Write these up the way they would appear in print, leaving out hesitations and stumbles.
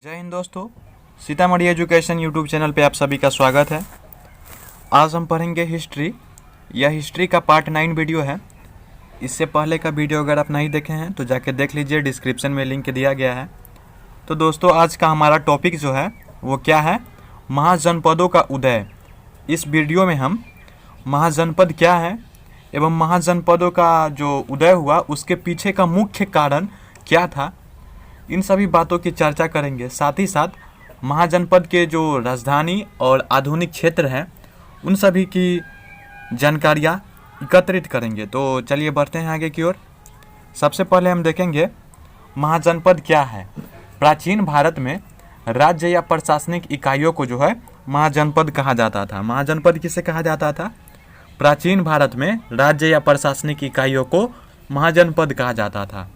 जय हिंद दोस्तों, Sitamarhi education YouTube channel पे आप सभी का स्वागत है। आज हम पढ़ेंगे हिस्ट्री। यह हिस्ट्री का पार्ट 9 वीडियो है। इससे पहले का वीडियो अगर आप नहीं देखे हैं तो जाके देख लीजिए, डिस्क्रिप्शन में लिंक दिया गया है। तो दोस्तों, आज का हमारा टॉपिक जो है वो क्या है? महाजनपदों का उदय। इस वीडियो में हम महाजनपद क्या है एवं महाजनपदों का जो उदय हुआ उसके पीछे का मुख्य कारण क्या था, इन सभी बातों की चर्चा करेंगे। साथ ही साथ महाजनपद के जो राजधानी और आधुनिक क्षेत्र हैं उन सभी की जानकारियाँ एकत्रित करेंगे। तो चलिए बढ़ते हैं आगे की ओर। सबसे पहले हम देखेंगे महाजनपद क्या है। प्राचीन भारत में राज्य या प्रशासनिक इकाइयों को जो है महाजनपद कहा जाता था। महाजनपद किसे कहा जाता था? प्राचीन भारत में राज्य या प्रशासनिक इकाइयों को महाजनपद कहा जाता था।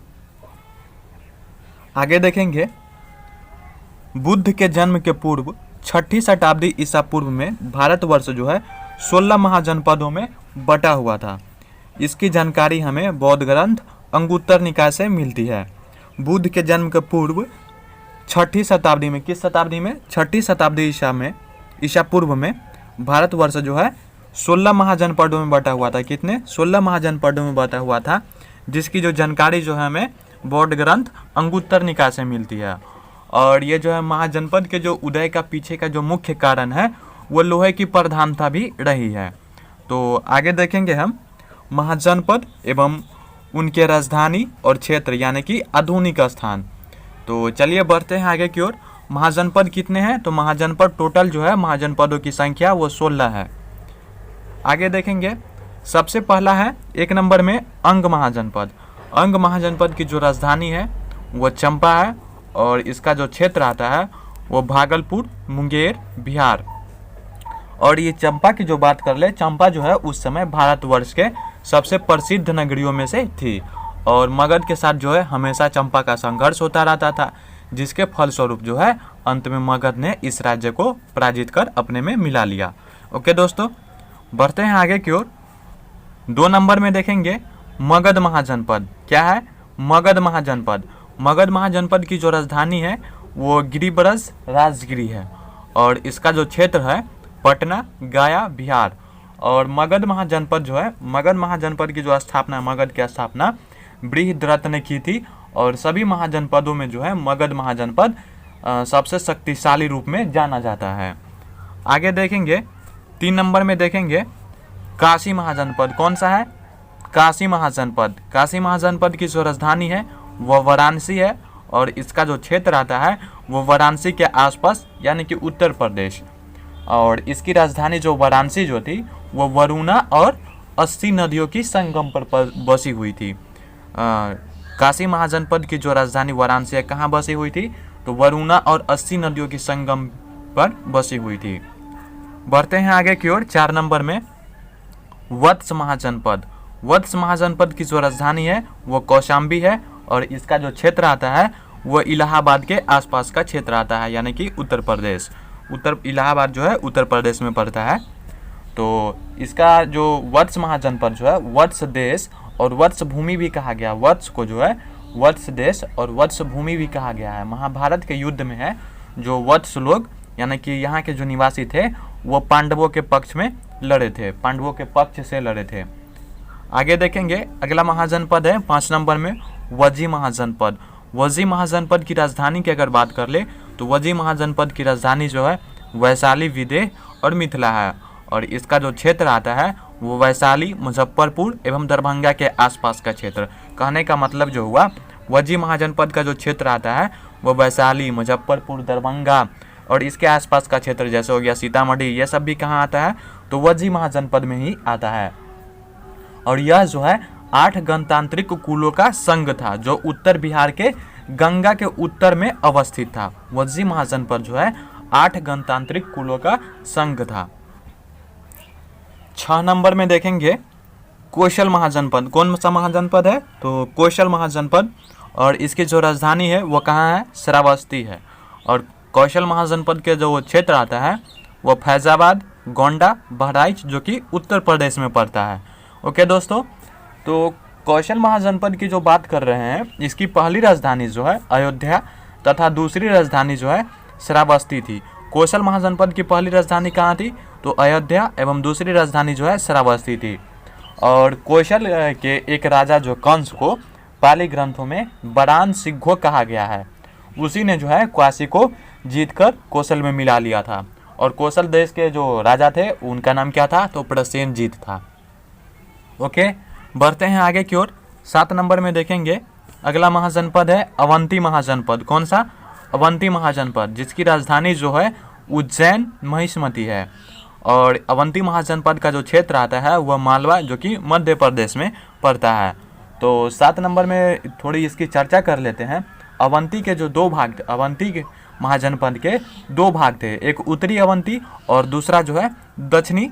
आगे देखेंगे, बुद्ध के जन्म के पूर्व 6ठी शताब्दी ईसा पूर्व में भारतवर्ष जो है 16 महाजनपदों में बटा हुआ था। इसकी जानकारी हमें बौद्ध ग्रंथ अंगुत्तर निकाय से मिलती है। बुद्ध के जन्म के पूर्व 6ठी शताब्दी में, किस शताब्दी में? 6ठी शताब्दी ईसा पूर्व में भारतवर्ष जो है 16 महाजनपदों में बटा हुआ था। कितने? 16 महाजनपदों में बटा हुआ था, जिसकी जो जानकारी जो है हमें बौद्ध ग्रंथ अंगुत्तर निकाय से मिलती है। और ये जो है महाजनपद के जो उदय का पीछे का जो मुख्य कारण है वो लोहे की प्रधानता भी रही है। तो आगे देखेंगे हम महाजनपद एवं उनके राजधानी और क्षेत्र यानी कि आधुनिक स्थान। तो चलिए बढ़ते हैं आगे की ओर। महाजनपद कितने हैं? तो महाजनपद टोटल जो है महाजनपदों की संख्या वो 16 है। आगे देखेंगे, सबसे पहला है 1 नंबर में अंग महाजनपद। अंग महाजनपद की जो राजधानी है वो चंपा है और इसका जो क्षेत्र आता है वो भागलपुर, मुंगेर, बिहार। और ये चंपा की जो बात कर ले, चंपा जो है उस समय भारतवर्ष के सबसे प्रसिद्ध नगरियों में से थी और मगध के साथ जो है हमेशा चंपा का संघर्ष होता रहता था, जिसके फलस्वरूप जो है अंत में मगध ने इस राज्य को पराजित कर अपने में मिला लिया। ओके दोस्तों, बढ़ते हैं आगे की ओर। 2 नंबर में देखेंगे मगध महाजनपद। क्या है? मगध महाजनपद। मगध महाजनपद की जो राजधानी है वो गिरिब्रज राजगिरी है और इसका जो क्षेत्र है पटना, गया, बिहार। और मगध महाजनपद जो है, मगध महाजनपद की जो स्थापना, मगध की स्थापना बृहद्रथ ने की थी और सभी महाजनपदों में जो है मगध महाजनपद सबसे शक्तिशाली रूप में जाना जाता है। आगे देखेंगे 3 नंबर में देखेंगे काशी महाजनपद। कौन सा है? काशी महाजनपद। काशी महाजनपद की जो राजधानी है वह वाराणसी है और इसका जो क्षेत्र आता है वो वाराणसी के आसपास यानी कि उत्तर प्रदेश। और इसकी राजधानी जो वाराणसी जो थी वो वरुणा और 80 नदियों की संगम पर बसी हुई थी। काशी महाजनपद की जो राजधानी वाराणसी है कहाँ बसी हुई थी? तो वरुणा और 80 नदियों की संगम पर बसी हुई थी। बढ़ते हैं आगे की ओर। 4 नंबर में वत्स महाजनपद। वत्स महाजनपद की जो राजधानी है वो कौशाम्बी है और इसका जो क्षेत्र आता है वो इलाहाबाद के आसपास का क्षेत्र आता है यानी कि उत्तर प्रदेश। इलाहाबाद जो है उत्तर प्रदेश में पड़ता है। तो इसका जो वत्स महाजनपद जो है वत्स देश और वत्स भूमि भी कहा गया। वत्स को जो है वत्स देश और वत्स भूमि भी कहा गया है। महाभारत के युद्ध में है जो वत्स लोग यानी कि यहाँ के जो निवासी थे वो पांडवों के पक्ष में लड़े थे, पांडवों के पक्ष से लड़े थे। आगे देखेंगे, अगला महाजनपद है 5 नंबर में वज्जी महाजनपद। वज्जी महाजनपद की राजधानी की अगर बात कर ले तो वज्जी महाजनपद की राजधानी जो है वैशाली, विदेह और मिथिला है और इसका जो क्षेत्र आता है वो वैशाली, मुजफ्फरपुर एवं दरभंगा के आसपास का क्षेत्र। कहने का मतलब जो हुआ, वज्जी महाजनपद का जो क्षेत्र आता है वो वैशाली, मुजफ्फरपुर, दरभंगा और इसके आसपास का क्षेत्र जैसे हो गया सीतामढ़ी, ये सब भी कहाँ आता है? तो वज्जी महाजनपद में ही आता है। और यह जो है 8 गणतांत्रिक कुलों का संघ था जो उत्तर बिहार के गंगा के उत्तर में अवस्थित था। वज्जी महाजनपद जो है 8 गणतांत्रिक कुलों का संघ था। 6 नंबर में देखेंगे कौशल महाजनपद। कौन सा महाजनपद है? तो कौशल महाजनपद और इसकी जो राजधानी है वो कहाँ है? श्रावस्ती है। और कौशल महाजनपद के जो क्षेत्र आता है वो फैजाबाद, गोंडा, बहराइच जो कि उत्तर प्रदेश में पड़ता है। ओके दोस्तों, तो कौशल महाजनपद की जो बात कर रहे हैं इसकी पहली राजधानी जो है अयोध्या तथा दूसरी राजधानी जो है श्रावस्ती थी। कोसल महाजनपद की पहली राजधानी कहाँ थी? तो अयोध्या, एवं दूसरी राजधानी जो है श्रावस्ती थी। और कोसल के एक राजा जो कंस को पाली ग्रंथों में बरान सिंघो कहा गया है, उसी ने जो है काशी को जीतकर कोसल में मिला लिया था। और कोसल देश के जो राजा थे उनका नाम क्या था? तो प्रसेनजीत था। ओके, बढ़ते हैं आगे की ओर। 7 नंबर में देखेंगे, अगला महाजनपद है अवंती महाजनपद। कौन सा? अवंती महाजनपद, जिसकी राजधानी जो है उज्जैन महिष्मती है। और अवंती महाजनपद का जो क्षेत्र आता है वह मालवा, जो कि मध्य प्रदेश में पड़ता है। तो 7 नंबर में थोड़ी इसकी चर्चा कर लेते हैं। अवंती के जो 2 भाग थे, अवंती के महाजनपद के 2 भाग थे, एक उत्तरी अवंती और दूसरा जो है दक्षिणी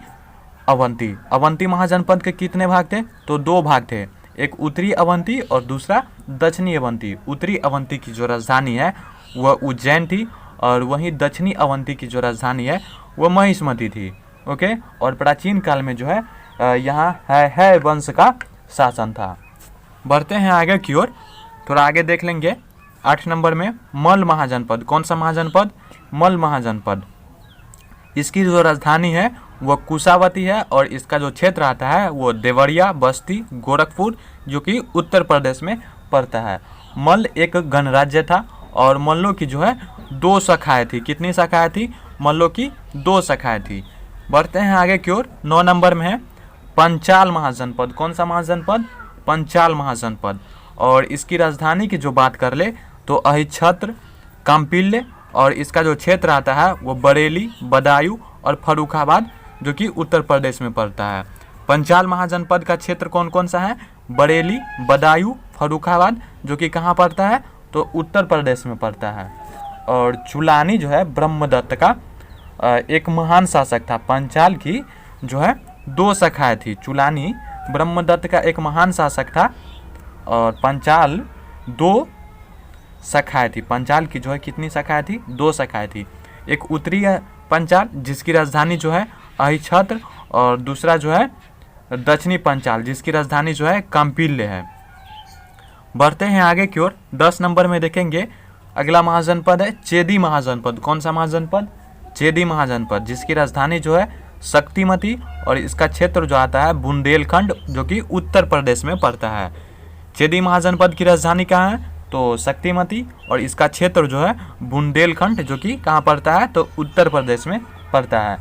अवंती। अवंती महाजनपद के कितने भाग थे? तो 2 भाग थे, एक उत्तरी अवंती और दूसरा दक्षिणी अवंती। उत्तरी अवंती की जो राजधानी है वह उज्जैन थी, और वहीं दक्षिणी अवंती की जो राजधानी है वह महिष्मती थी। ओके, और प्राचीन काल में जो है यहाँ है वंश का शासन था। बढ़ते हैं आगे की ओर, थोड़ा आगे देख लेंगे। 8 नंबर में मल महाजनपद। कौन सा महाजनपद? मल महाजनपद। इसकी जो राजधानी है वह कुशावती है, और इसका जो क्षेत्र आता है वो देवरिया, बस्ती, गोरखपुर, जो कि उत्तर प्रदेश में पड़ता है। मल एक गणराज्य था, और मल्लों की जो है 2 शाखाएँ थी। कितनी शाखाएँ थी? मल्लों की 2 शाखाएँ थी। बढ़ते हैं आगे की ओर। 9 नंबर में है पंचाल महाजनपद। कौन सा महाजनपद? पंचाल महाजनपद। और इसकी राजधानी की जो बात कर ले तो अहिच्छत्र, काम्पिल्य, और इसका जो क्षेत्र आता है वो बरेली, बदायूं और फर्रुखाबाद, जो कि उत्तर प्रदेश में पड़ता है। पंचाल महाजनपद का क्षेत्र कौन कौन सा है? बरेली, बदायूं, फर्रुखाबाद, जो कि कहाँ पड़ता है? तो उत्तर प्रदेश में पड़ता है। और चुलानी जो है ब्रह्मदत्त का एक महान शासक था। पंचाल की जो है 2 शाखाएँ थी। चुलानी ब्रह्मदत्त का एक महान शासक था, और पंचाल 2 शाखाएँ थी। पंचाल की जो है कितनी शाखाएँ थी? 2 शाखाएँ थी। एक उत्तरी पंचाल, जिसकी राजधानी जो है अहिच्छत्र, और दूसरा जो है दक्षिणी पंचाल, जिसकी राजधानी जो है काम्पिल्य है। बढ़ते हैं आगे की ओर। 10 नंबर में देखेंगे, अगला महाजनपद है चेदी महाजनपद। कौन सा महाजनपद? चेदी महाजनपद, जिसकी राजधानी जो है शक्तिमती, और इसका क्षेत्र जो आता है बुंदेलखंड, जो कि उत्तर प्रदेश में पड़ता है। चेदी महाजनपद की राजधानी कहाँ है? तो शक्तिमती, और इसका क्षेत्र जो है बुंदेलखंड, जो कि कहाँ पड़ता है? तो उत्तर प्रदेश में पड़ता है।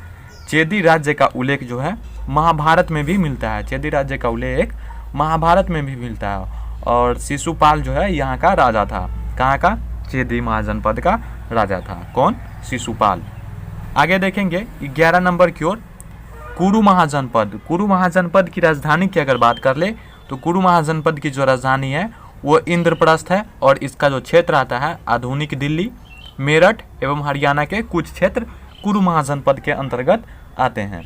चेदी राज्य का उल्लेख जो है महाभारत में भी मिलता है। चेदी राज्य का उल्लेख महाभारत में भी मिलता है। और शिशुपाल जो है यहाँ का राजा था। कहाँ का? चेदी महाजनपद का राजा था। कौन? शिशुपाल। आगे देखेंगे 11 नंबर की ओर, कुरु महाजनपद। कुरु महाजनपद की राजधानी की अगर बात कर ले तो कुरु महाजनपद की जो राजधानी है वो इंद्रप्रस्थ है, और इसका जो क्षेत्र आता है आधुनिक दिल्ली, मेरठ एवं हरियाणा के कुछ क्षेत्र कुरु महाजनपद के अंतर्गत आते हैं।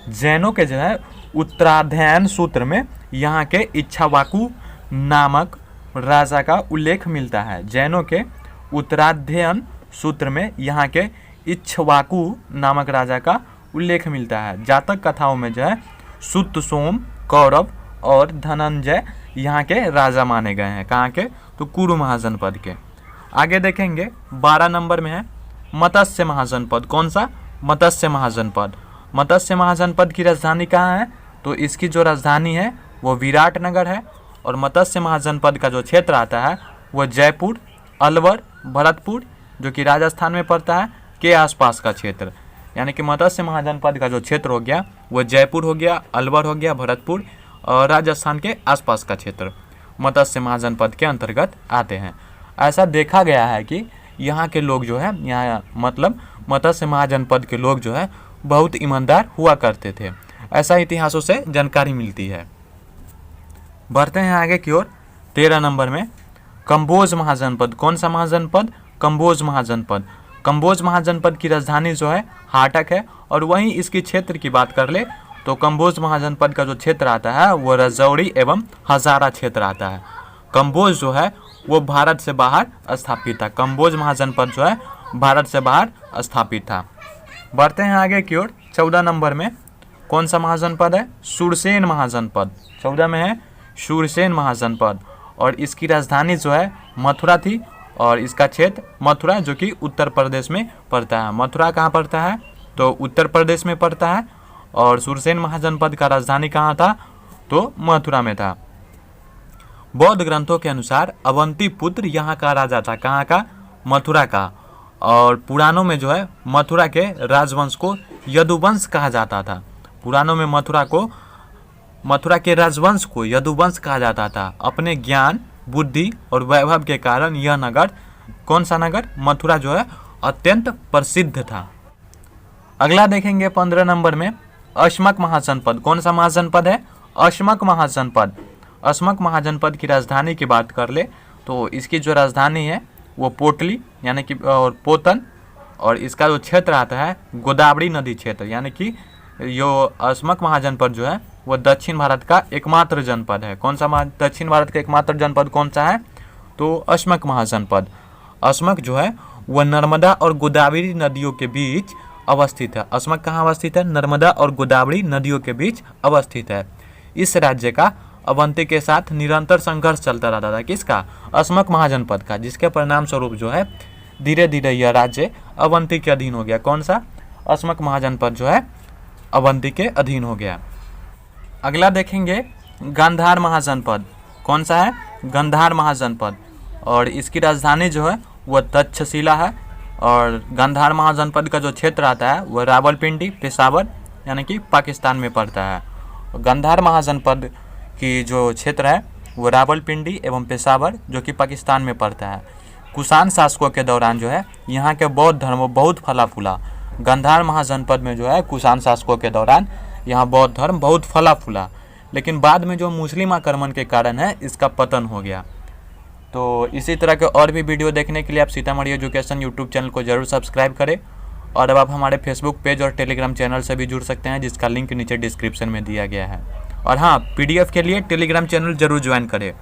जैनों के जो है उत्तराध्ययन सूत्र में यहाँ के इक्ष्वाकु नामक राजा का उल्लेख मिलता है। जैनों के उत्तराध्ययन सूत्र में यहाँ के इक्ष्वाकु नामक राजा का उल्लेख मिलता है। जातक कथाओं में जो है सुत, सोम, कौरव और धनंजय यहाँ के राजा माने गए हैं। कहाँ के? तो कुरु महाजनपद के। आगे देखेंगे 12 नंबर में है मत्स्य महाजनपद। कौन सा? मत्स्य महाजनपद। मत्स्य महाजनपद की राजधानी कहाँ है? तो इसकी जो राजधानी है वो विराटनगर है, और मत्स्य महाजनपद का जो क्षेत्र आता है वो जयपुर, अलवर, भरतपुर, जो कि राजस्थान में पड़ता है, के आसपास का क्षेत्र। यानी कि मत्स्य महाजनपद का जो क्षेत्र हो गया वो जयपुर हो गया, अलवर हो गया, भरतपुर और राजस्थान के आसपास का क्षेत्र मत्स्य महाजनपद के अंतर्गत आते हैं। ऐसा देखा गया है कि यहाँ के लोग जो है, यहाँ मतलब मत्स्य महाजनपद के लोग जो है बहुत ईमानदार हुआ करते थे। ऐसा इतिहासों से जानकारी मिलती है। बढ़ते हैं आगे की ओर। 13 नंबर में कंबोज महाजनपद। कौन सा महाजनपद? कंबोज महाजनपद। कंबोज महाजनपद की राजधानी जो है हाटक है, और वहीं इसकी क्षेत्र की बात कर ले तो कंबोज महाजनपद का जो क्षेत्र आता है वो रजौड़ी एवं हजारा क्षेत्र आता है। कंबोज जो है वो भारत से बाहर स्थापित था। कंबोज महाजनपद जो है भारत से बाहर स्थापित था। बढ़ते हैं आगे की ओर। 14 नंबर में कौन सा महाजनपद है? सुरसेन महाजनपद। 14 में है सुरसेन महाजनपद, और इसकी राजधानी जो है मथुरा थी, और इसका क्षेत्र मथुरा जो कि उत्तर प्रदेश में पड़ता है। मथुरा कहाँ पड़ता है? तो उत्तर प्रदेश में पड़ता है। और सुरसेन महाजनपद का राजधानी कहाँ था? तो मथुरा में था। बौद्ध ग्रंथों के अनुसार अवंती पुत्र यहाँ का राजा था। कहाँ का? मथुरा का। और पुराणों में जो है मथुरा के राजवंश को यदुवंश कहा जाता था। पुराणों में मथुरा के राजवंश को यदुवंश कहा जाता था। अपने ज्ञान, बुद्धि और वैभव के कारण यह नगर, कौन सा नगर? मथुरा जो है अत्यंत प्रसिद्ध था। अगला देखेंगे 15 नंबर में अश्मक महाजनपद। कौन सा महाजनपद है? अश्मक महाजनपद। अश्मक महाजनपद की राजधानी की बात कर ले तो इसकी जो राजधानी है वो पोटली यानी कि और पोतन, और इसका जो क्षेत्र आता है गोदावरी नदी क्षेत्र, यानी कि यो अश्मक महाजनपद जो है वो दक्षिण भारत का एकमात्र जनपद है। कौन सा दक्षिण भारत का एकमात्र जनपद कौन सा है? तो अश्मक महाजनपद। अश्मक जो है वह नर्मदा और गोदावरी नदियों के बीच अवस्थित है। अश्मक कहाँ अवस्थित है? नर्मदा और गोदावरी नदियों के बीच अवस्थित है। इस राज्य का अवंती के साथ निरंतर संघर्ष चलता रहता था। किसका? अश्मक महाजनपद का, जिसके परिणाम स्वरूप जो है धीरे धीरे यह राज्य अवंती के अधीन हो गया। कौन सा? अश्मक महाजनपद जो है अवंती के अधीन हो गया। अगला देखेंगे गांधार महाजनपद। कौन सा है? गांधार महाजनपद। और इसकी राजधानी जो है वह तक्षशिला है। और गांधार महाजनपद का जो क्षेत्र आता है वह रावलपिंडी, पेशावर यानी कि पाकिस्तान में पड़ता है। गांधार महाजनपद की जो क्षेत्र है वो रावलपिंडी एवं पेशावर जो कि पाकिस्तान में पड़ता है। कुषाण शासकों के दौरान जो है यहाँ के बौद्ध धर्म बहुत फला फूला। गांधार महाजनपद में जो है कुषाण शासकों के दौरान यहाँ बौद्ध धर्म बहुत फला फूला, लेकिन बाद में जो मुस्लिम आक्रमण के कारण है इसका पतन हो गया। तो इसी तरह के और भी वीडियो देखने के लिए आप सीतामढ़ी एजुकेशन यूट्यूब चैनल को जरूर सब्सक्राइब करें। और अब आप हमारे फेसबुक पेज और टेलीग्राम चैनल से भी जुड़ सकते हैं, जिसका लिंक नीचे डिस्क्रिप्शन में दिया गया है। और हाँ, PDF के लिए टेलीग्राम चैनल जरूर ज्वाइन करें।